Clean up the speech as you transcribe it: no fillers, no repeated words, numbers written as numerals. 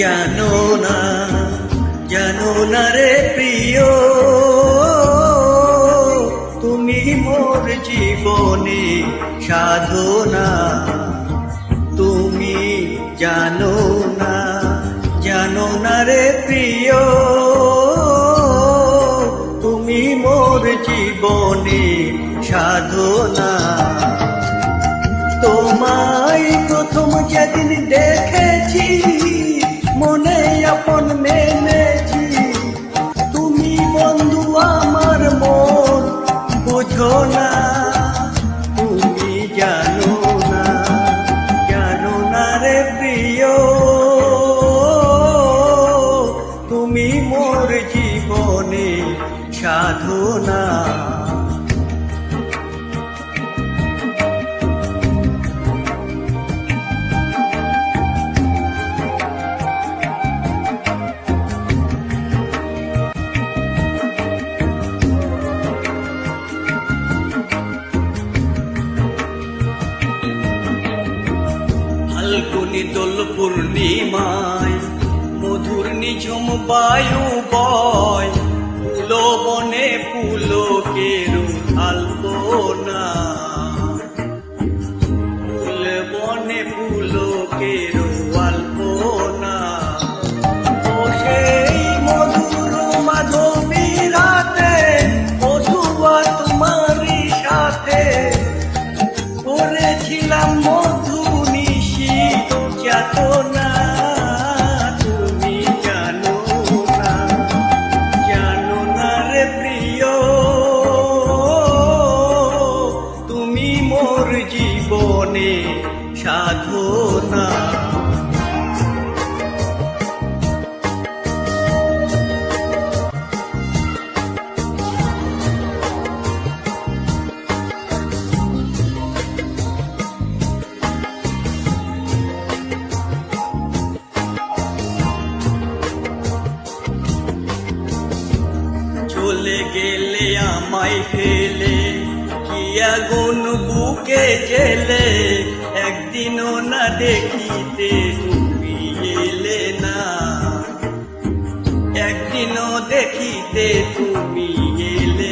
জানো না, জানো না রে প্রিয়, তুমি মোর জীবনে সাধনা। তুমি জানো না, জানো না রে প্রিয়, তুমি মোর জীবনে সাধনা। তোমায় প্রথম যেদিন দেখেছি, মনে আপন মেনেছি, তুমি বন্ধু আমার মন বুঝো না। তুমি জানো না, জানো না রে প্রিয়, তুমি মোর জীবনে সাধনা। ফাল্গুনি দোল পূর্ণিমায় মধুর নিঝুম বায়ু বয়, ফুলো বনে পুলকের আলপনা, ফুল বনে পুলকের আলপনা। ও সেই মধুর মাধবী রাতে বধুয়া তোমারই সাথে করেছিলাম মধু নিশি যাতনা। তুমি জানো না, জানো না রে প্রিয়, তুমি মোর জীবনে সাধনা। চলে গেলে আমায় ফেলে, কি আগুন বুকে জেলে, একদিনও না দেখিতে তুমি এলে না, একদিনও দেখিতে তুমি এলে